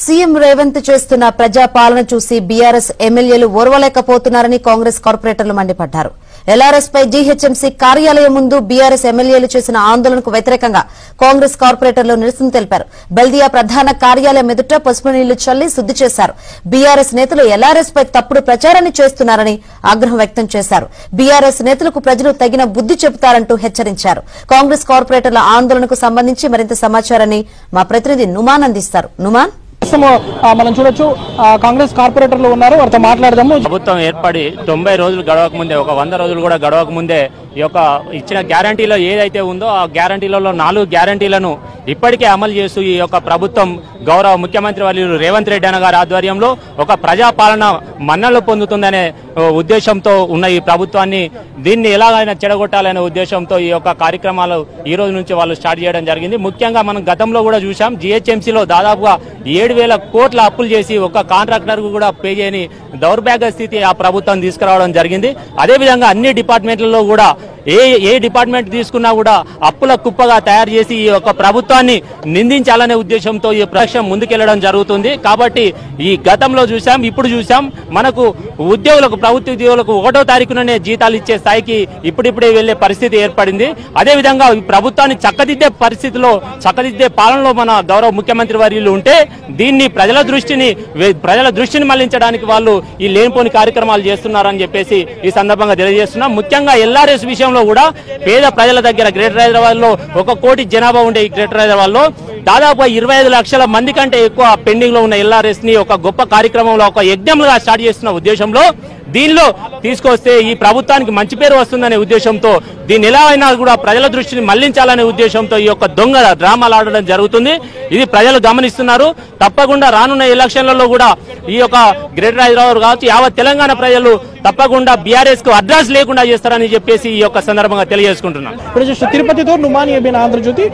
CM Revanth చేస్తున్న ప్రజాపాలన చూసి BRS ఎమ్మెల్యేలు ఓర్వలేకపోతున్నారని కాంగ్రెస్ కార్పొరేటర్లు మండిపడ్డారు. ఎల్ఆర్ఎస్ పై జీహెచ్ఎంసీ కార్యాలయం ముందు బీఆర్ఎస్ ఎమ్మెల్యేలు చేసిన ఆందోళనకు వ్యతిరేకంగా కాంగ్రెస్ కార్పొరేటర్లు నిరసన తెలిపారు. బల్దియా ప్రధాన కార్యాలయం ఎదుట పసుపు నీళ్లు చల్లి శుద్ది చేశారు. బీఆర్ఎస్ నేతలు ఎల్ఆర్ఎస్ పై తప్పుడు ప్రచారాన్ని చేస్తున్నారని ఆగ్రహం వ్యక్తం చేశారు. బీఆర్ఎస్ నేతలకు ప్రజలు తగిన బుద్ది చెబుతారంటూ హెచ్చరించారు. కాంగ్రెస్ కార్పొరేటర్ల ఆందోళనకు సంబంధించి మరింత సమాచారాన్ని మా ప్రతినిధి నుమాన్ అందిస్తారు. నుమాన్, మనం చూడొచ్చు కాంగ్రెస్ కార్పొరేటర్లు ఉన్నారు, వారితో మాట్లాడదాము. ప్రభుత్వం ఏర్పడి 90 రోజులు గడవక ముందే, ఒక 100 రోజులు కూడా గడవక ముందే ఈ యొక్క ఇచ్చిన గ్యారంటీలో ఏదైతే ఉందో ఆ గ్యారంటీలలో 4 గ్యారంటీలను ఇప్పటికే అమలు చేస్తూ ఈ యొక్క ప్రభుత్వం గౌరవ ముఖ్యమంత్రి వర్యులు రేవంత్ రెడ్డి అన్న గారి ఆధ్వర్యంలో ఒక ప్రజాపాలన మన్నలు పొందుతుందనే ఉద్దేశంతో ఉన్న ఈ ప్రభుత్వాన్ని దీన్ని ఎలాగైనా చెడగొట్టాలనే ఉద్దేశంతో ఈ యొక్క కార్యక్రమాలు ఈ రోజు నుంచి వాళ్ళు స్టార్ట్ చేయడం జరిగింది. ముఖ్యంగా మనం గతంలో కూడా చూసాం, జీహెచ్ఎంసీలో దాదాపుగా 7,000 కోట్ల అప్పులు చేసి ఒక కాంట్రాక్టర్ కు కూడా పే చేయని దౌర్భాగ్య స్థితి ఆ ప్రభుత్వం తీసుకురావడం జరిగింది. అదేవిధంగా అన్ని డిపార్ట్మెంట్లలో కూడా ఏ డిపార్ట్మెంట్ తీసుకున్నా కూడా అప్పుల కుప్పగా తయారు చేసి ఈ యొక్క ప్రభుత్వాన్ని నిందించాలనే ఉద్దేశంతో ఈ ప్రశ్న ముందుకెళ్లడం జరుగుతుంది. కాబట్టి ఈ గతంలో చూసాం, ఇప్పుడు చూసాం, మనకు ఉద్యోగులకు, ప్రభుత్వ ఉద్యోగులకు 1వ తారీఖుననే జీతాలు ఇచ్చే స్థాయికి ఇప్పుడిప్పుడే వెళ్లే పరిస్థితి ఏర్పడింది. అదేవిధంగా ఈ ప్రభుత్వాన్ని చక్కదిద్దే పాలనలో మన గౌరవ ముఖ్యమంత్రి వర్యులు ఉంటే దీన్ని ప్రజల దృష్టిని మళ్లించడానికి వాళ్ళు ఈ లేనిపోని కార్యక్రమాలు చేస్తున్నారని చెప్పేసి ఈ సందర్భంగా తెలియజేస్తున్నాం. ముఖ్యంగా ఎల్ఆర్ఎస్ విషయంలో కూడా పేద ప్రజల దగ్గర గ్రేటర్ హైదరాబాద్ లో 1 కోటి జనాభా ఉండే ఈ గ్రేటర్ హైదరాబాద్ లో దాదాపు 25 లక్షల మంది కంటే ఎక్కువ పెండింగ్ లో ఉన్న ఎల్ఆర్ఎస్ ని ఒక గొప్ప కార్యక్రమంలో, ఒక యజ్ఞంగా స్టార్ట్ చేస్తున్న ఉద్దేశంలో దీనిలో తీసుకొస్తే ఈ ప్రభుత్వానికి మంచి పేరు వస్తుందనే ఉద్దేశంతో దీన్ని ఎలా అయినా కూడా ప్రజల దృష్టిని మళ్లించాలనే ఉద్దేశంతో ఈ యొక్క దొంగ డ్రామాలు ఆడడం జరుగుతుంది. ఇది ప్రజలు గమనిస్తున్నారు. తప్పకుండా రానున్న ఎలక్షన్లలో కూడా ఈ యొక్క గ్రేటర్ హైదరాబాద్ కావచ్చు, యావత్ తెలంగాణ ప్రజలు తప్పకుండా బీఆర్ఎస్ కు అడ్రస్ లేకుండా చేస్తారని చెప్పేసి ఈ యొక్క సందర్భంగా తెలియజేసుకుంటున్నాను. తిరుపతితో నుమాన్, ఆంధ్రజ్యోతి.